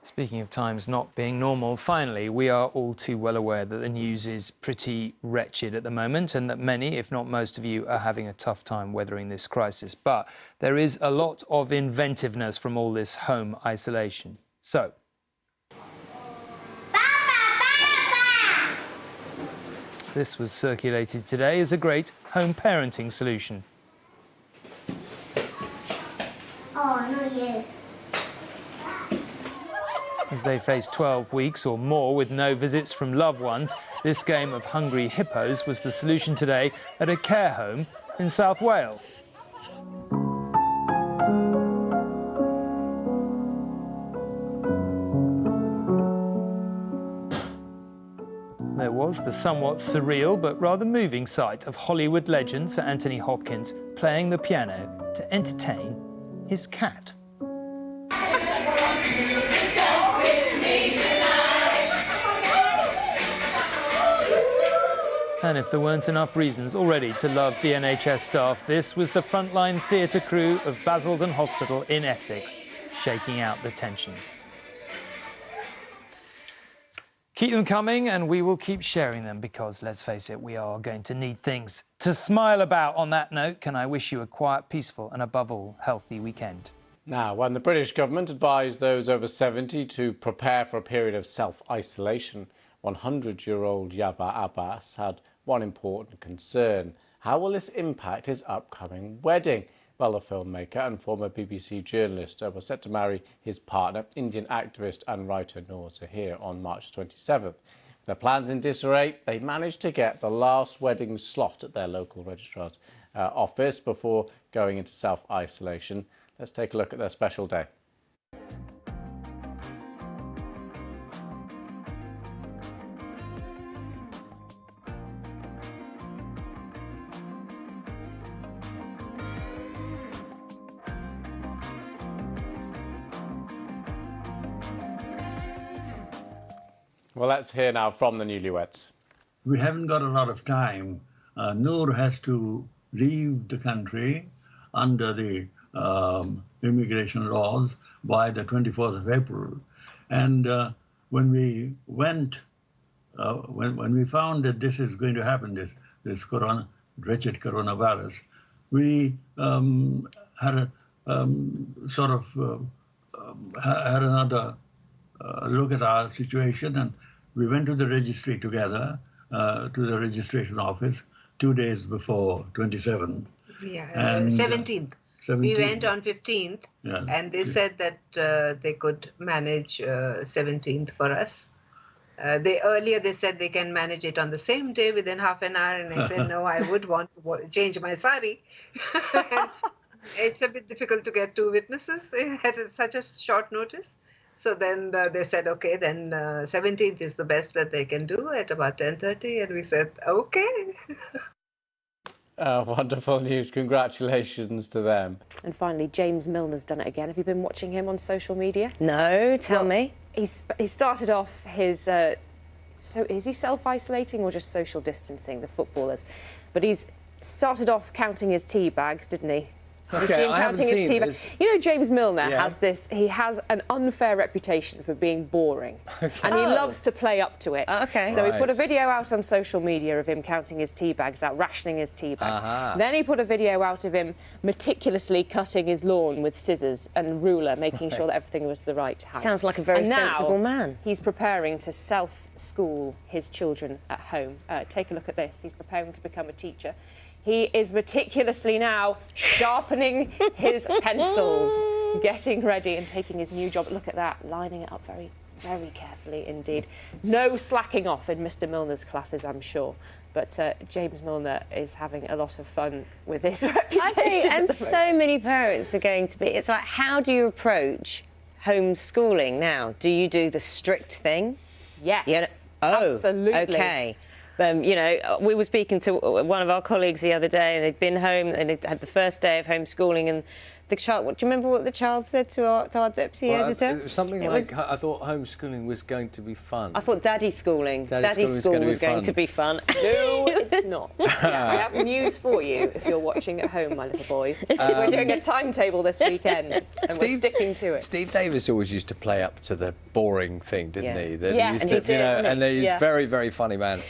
Speaking of times not being normal, finally, we are all too well aware that the news is pretty wretched at the moment and that many, if not most of you, are having a tough time weathering this crisis. But there is a lot of inventiveness from all this home isolation. So, this was circulated today as a great home parenting solution. Oh, no, yes. As they face 12 weeks or more with no visits from loved ones, this game of hungry hippos was the solution today at a care home in South Wales. There was the somewhat surreal but rather moving sight of Hollywood legend Sir Anthony Hopkins playing the piano to entertain his cat. And if there weren't enough reasons already to love the NHS staff, this was the frontline theatre crew of Basildon Hospital in Essex, shaking out the tension. Keep them coming and we will keep sharing them because, let's face it, we are going to need things to smile about. On that note, can I wish you a quiet, peaceful and, above all, healthy weekend. Now, when the British government advised those over 70 to prepare for a period of self-isolation, 100-year-old Yava Abbas had one important concern. How will this impact his upcoming wedding? Well, the filmmaker and former BBC journalist was set to marry his partner, Indian activist and writer Noor Zahir, on March 27th. Their plans in disarray, they managed to get the last wedding slot at their local registrar's office before going into self-isolation. Let's take a look at their special day. Well, let's hear now from the newlyweds. We haven't got a lot of time. Noor has to leave the country under the immigration laws by the 24th of April. And when we went, when we found that this is going to happen, this wretched coronavirus, we had had another look at our situation, and we went to the registry together, to the registration office 2 days before 27th. Yeah, and 17th. 17th. We went on 15th, Yeah. and they said that they could manage 17th for us. Earlier they said they can manage it on the same day within half an hour, and I said no, I would want to change my sari. It's a bit difficult to get 2 witnesses at such a short notice. So then they said, okay, then 17th is the best that they can do at about 10:30, and we said, okay. Wonderful news. Congratulations to them. And finally, James Milner's done it again. Have you been watching him on social media? No, tell me. He started off his... so is he self-isolating or just social distancing, the footballers? But he's started off counting his tea bags, didn't he? Okay, you see him counting his tea bags? You know, James Milner has this... He has an unfair reputation for being boring. Okay. And he loves to play up to it. Okay. So he put a video out on social media of him counting his tea bags out, rationing his tea bags. Then he put a video out of him meticulously cutting his lawn with scissors and ruler, making sure that everything was the right height. Sounds like a very sensible man. He's preparing to self-school his children at home. Take a look at this. He's preparing to become a teacher. He is meticulously now sharpening his pencils, getting ready and taking his new job. Look at that, lining it up very, very carefully indeed. No slacking off in Mr. Milner's classes, I'm sure. But James Milner is having a lot of fun with his reputation. And so many parents are going to be... It's like, how do you approach homeschooling now? Do you do the strict thing? Yes, absolutely. OK. You know, we were speaking to one of our colleagues the other day, and they'd been home and they'd had the first day of homeschooling, and the child. Do you remember what the child said to our deputy editor? It was something like, I thought homeschooling was going to be fun. I thought daddy schooling. Daddy school was going to be fun. No, it's not. Yeah, I have news for you if you're watching at home, my little boy. We're doing a timetable this weekend, and we're sticking to it. Steve Davis always used to play up to the boring thing, didn't he? That Yeah, he used and to, he did, you know, didn't he? and he's Yeah. very, very funny man.